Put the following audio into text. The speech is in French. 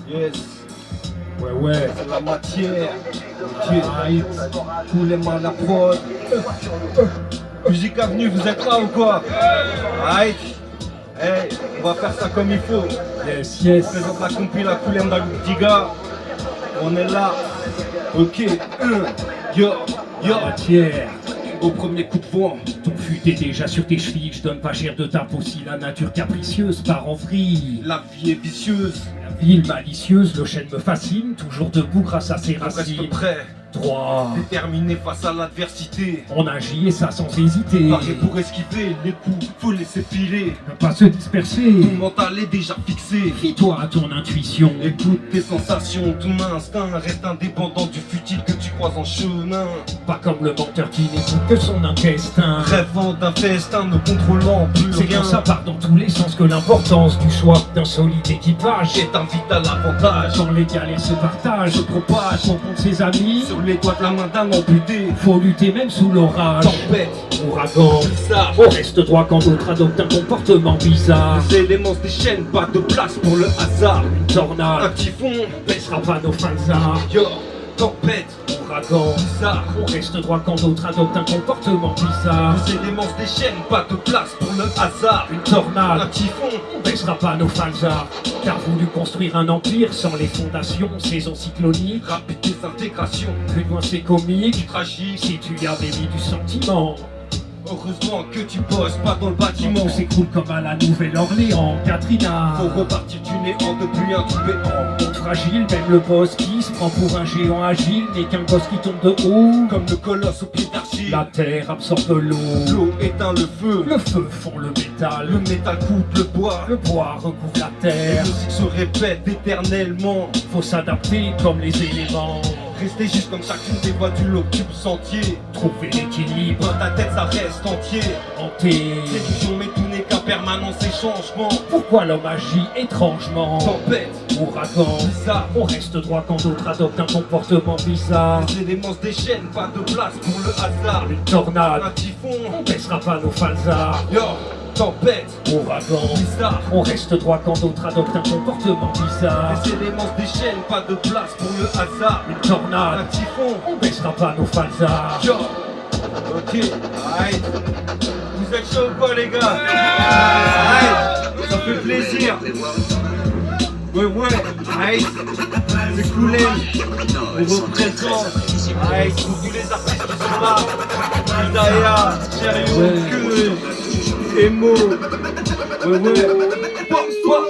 Yes, Ouais. c'est la matière. Ok, tous les mains à la prod. Musique Avenue, vous êtes là ou quoi? Aïe. Hey, on va faire ça comme il faut. Yes. On présente la compil à Koulem Diga. On est là. Ok, yo. Matière. Au premier coup de vent. Ton fut est déjà sur tes chevilles, je donne pas cher de ta peau si la nature capricieuse part en vrille. La vie est vicieuse. La ville malicieuse, le chêne me fascine, toujours debout grâce à ses On reste racines. prêt, Droit, déterminé face à l'adversité. on agit et ça sans hésiter. Paré pour esquiver les coups, faut laisser filer. Ne pas se disperser. Ton mental est déjà fixé. Fie-toi à ton intuition. Écoute tes sensations, ton instinct reste indépendant du futile que tu croises en chemin. Pas comme le menteur qui n'écoute que son intestin. Rêvant d'un festin, ne contrôlant plus C'est rien. quand ça part dans tous les sens que l'importance du choix d'un solide équipage Et t'invite à l'avantage. quand les galères se partagent, Se propage rencontre ses amis. sur les doigts de la main d'un amputé. Faut lutter même sous l'orage. Tempête, Ouragan, blizzard. on reste droit quand d'autres adoptent un comportement bizarre. Les éléments se déchaînent, pas de place pour le hasard. Une Un tornade typhon, baissera pas nos fanzards. yo, tempête, Ouragan, blizzard. on reste droit quand d'autres adoptent un comportement bizarre. Les éléments se déchaînent, pas de place pour le hasard. Une Un tornade typhon, on baissera pas nos fanzards. T'as voulu construire un empire sans les fondations, saison cyclonique. rapide désintégration, Plus loin c'est comique, tragique. si tu y avais mis du sentiment. Heureusement que tu bosses pas dans le bâtiment. On s'écroule comme à la Nouvelle-Orléans, Katrina. Faut repartir du néant depuis un tout béant. Monde fragile, même le boss qui se prend pour un géant agile n'est qu'un gosse qui tombe de haut. Comme le colosse au pied d'argile. La terre absorbe l'eau. L'eau éteint le feu. Le feu fond le métal. Le métal coupe le bois. Le bois recouvre la Et terre. le cycle se répète éternellement. Faut s'adapter comme les éléments. Rester juste comme chacune des voitures occupe sentier. Trouver l'équilibre, Dans ta tête ça reste entier. hanter. Illusion mais tout n'est qu'un permanence et changement. Pourquoi l'homme agit étrangement? Tempête, Ouragan, bizarre. on reste droit quand d'autres adoptent un comportement bizarre. Les éléments se déchaînent, pas de place pour le hasard. Une tornade, Un typhon, on baissera pas nos fanzards. yo, tempête, Ouragan, bizarre. on reste droit quand d'autres adoptent un comportement bizarre. Les éléments se déchaînent, pas de place pour le hasard. Une Un tornade, typhon, on baissera pas nos fanzards. yo, ok, aïe. Vous êtes chaud ou quoi les gars? Aïe, ça fait plaisir. Ouais, aïe, c'est cool, on représente. Aïe, pour tous les artistes qui sont là. Isaiah, Sérieux, Ouais. Que, Emo. Ouais, pense-toi.